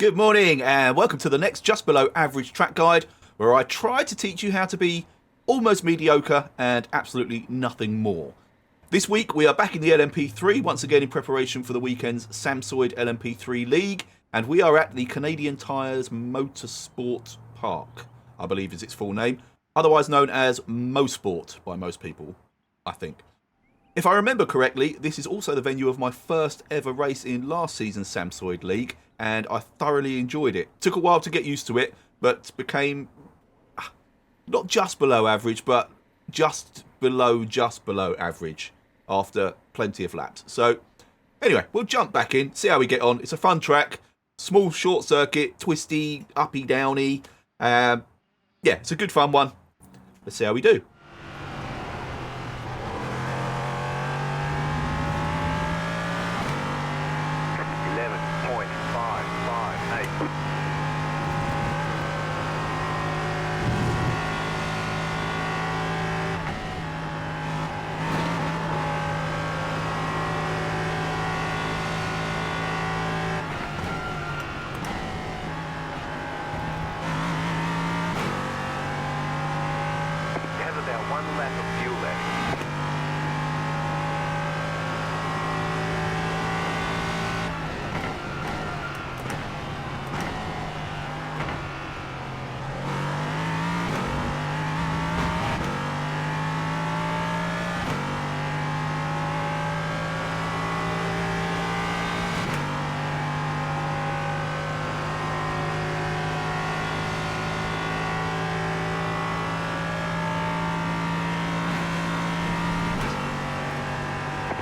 Good morning and welcome to the next Just Below Average track guide, where I try to teach you how to be almost mediocre and absolutely nothing more. This week we are back in the LMP3 once again in preparation for the weekend's Samsoid LMP3 League, and we are at the Canadian Tires Motorsport Park, I believe is its full name, otherwise known as Mosport by most people, I think. If I remember correctly, this is also the venue of my first ever race in last season's Samsoid League, and I thoroughly enjoyed it. Took a while to get used to it, but became not just below average, but just below average after plenty of laps. So anyway, we'll jump back in, see how we get on. It's a fun track, small short circuit, twisty, uppy, downy. Yeah, it's a good fun one. Let's see how we do. 11.558. You have about 1 lap of fuel left.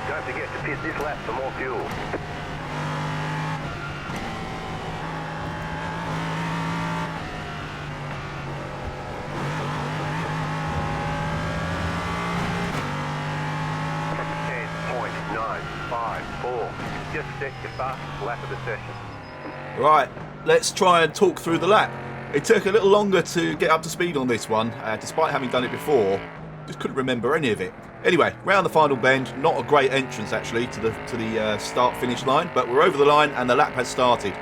Don't forget to pit this lap for more fuel. .954. Just set your fastest lap of the session. Right, let's try and talk through the lap. It took a little longer to get up to speed on this one, despite having done it before. Just couldn't remember any of it. Anyway, round the final bend, not a great entrance actually to the start-finish line, but we're over the line and the lap has started.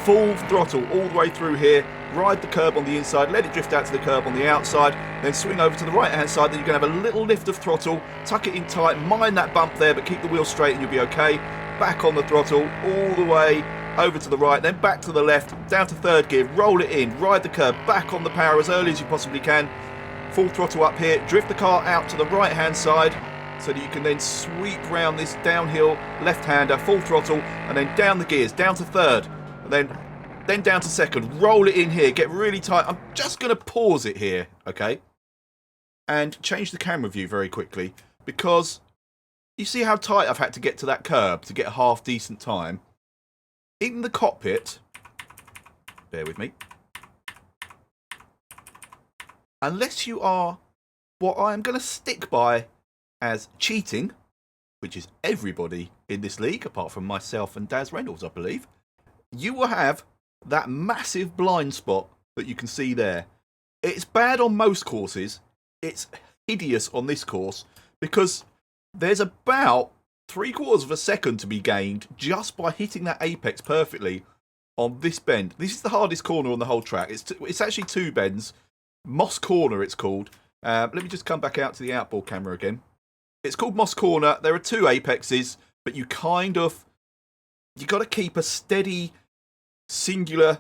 Full throttle all the way through here, ride the curb on the inside, let it drift out to the curb on the outside, then swing over to the right-hand side, then you're going to have a little lift of throttle, tuck it in tight, mind that bump there, but keep the wheel straight and you'll be okay. Back on the throttle, all the way over to the right, then back to the left, down to third gear, roll it in, ride the curb, back on the power as early as you possibly can. Full throttle up here, drift the car out to the right hand side so that you can then sweep round this downhill left-hander, full throttle, and then down the gears, down to third, and then down to second, roll it in here, get really tight. I'm just going to pause it here, okay, and change the camera view very quickly, because you see how tight I've had to get to that curb to get a half decent time. In the cockpit, bear with me, unless you are what I am going to stick by as cheating, which is everybody in this league, apart from myself and Daz Reynolds, I believe, you will have that massive blind spot that you can see there. It's bad on most courses. It's hideous on this course because there's about 3/4 of a second to be gained just by hitting that apex perfectly on this bend. This is the hardest corner on the whole track. It's actually 2 bends. Moss Corner it's called. Let me just come back out to the outboard camera again. It's called Moss Corner. There are 2 apexes, but you got to keep a steady, singular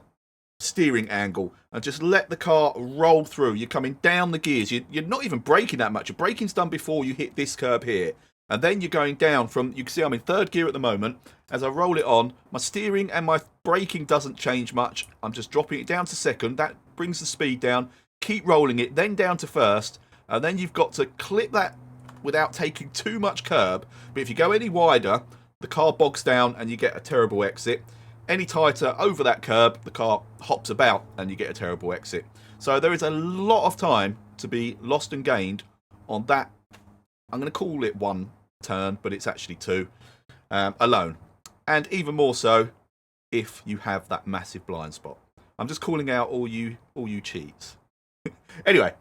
steering angle and just let the car roll through. You're coming down the gears. You're not even braking that much. Your braking's done before you hit this curb here. And then you're going down from, you can see I'm in third gear at the moment. As I roll it on, my steering and my braking doesn't change much. I'm just dropping it down to second. That brings the speed down. Keep rolling it, then down to first, and then you've got to clip that without taking too much curb. But if you go any wider, the car bogs down and you get a terrible exit. Any tighter over that curb, the car hops about and you get a terrible exit. So there is a lot of time to be lost and gained on that. I'm going to call it 1 turn, but it's actually 2 alone. And even more so if you have that massive blind spot. I'm just calling out all you cheats. Anyway,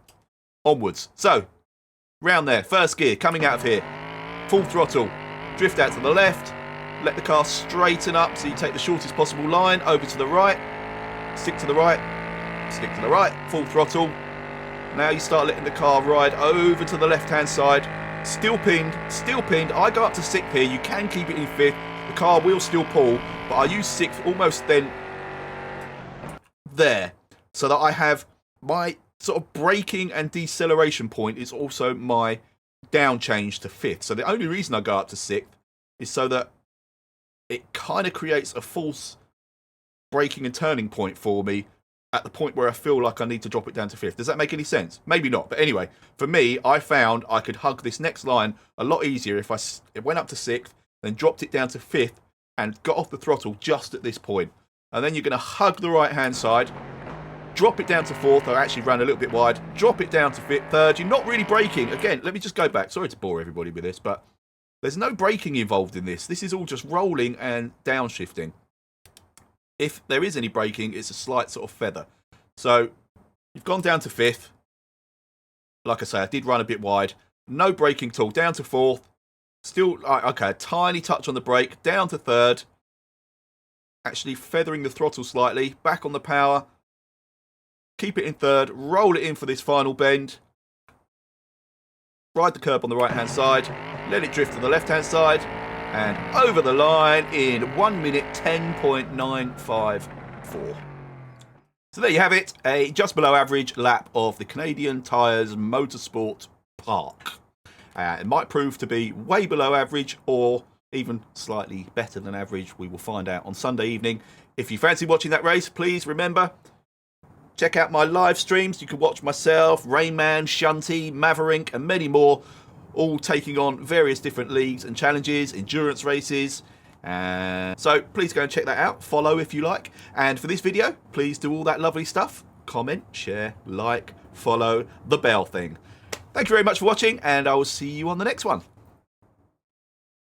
onwards. So, round there, first gear, coming out of here. Full throttle, drift out to the left, let the car straighten up, so you take the shortest possible line, over to the right, stick to the right, stick to the right, full throttle. Now you start letting the car ride over to the left-hand side. Still pinned, still pinned. I go up to 6th here. You can keep it in 5th. The car will still pull, but I use 6th almost then there, so that I have my sort of braking and deceleration point is also my down change to 5th. So the only reason I go up to 6th is so that it kind of creates a false braking and turning point for me at the point where I feel like I need to drop it down to 5th. Does that make any sense? Maybe not. But anyway, for me, I found I could hug this next line a lot easier if it went up to 6th, then dropped it down to 5th, and got off the throttle just at this point. And then you're going to hug the right-hand side, drop it down to 4th. I actually ran a little bit wide. Drop it down to 5th, 3rd. You're not really braking. Again, let me just go back. Sorry to bore everybody with this, but there's no braking involved in this. This is all just rolling and downshifting. If there is any braking, it's a slight sort of feather. So you've gone down to 5th. Like I say, I did run a bit wide. No braking at all. Down to 4th. Still, okay, a tiny touch on the brake. Down to 3rd. Actually feathering the throttle slightly. Back on the power. Keep it in 3rd. Roll it in for this final bend. Ride the curb on the right-hand side. Let it drift to the left-hand side. And over the line in 1 minute 10.954. So there you have it, a just below average lap of the Canadian Tyres Motorsport Park. It might prove to be way below average or even slightly better than average. We will find out on Sunday evening. If you fancy watching that race, please remember, check out my live streams. You can watch myself, Rainman, Shunty, Maverick and many more, all taking on various different leagues and challenges, endurance races. So please go and check that out. Follow if you like. And for this video, please do all that lovely stuff. Comment, share, like, follow, the bell thing. Thank you very much for watching, and I will see you on the next one.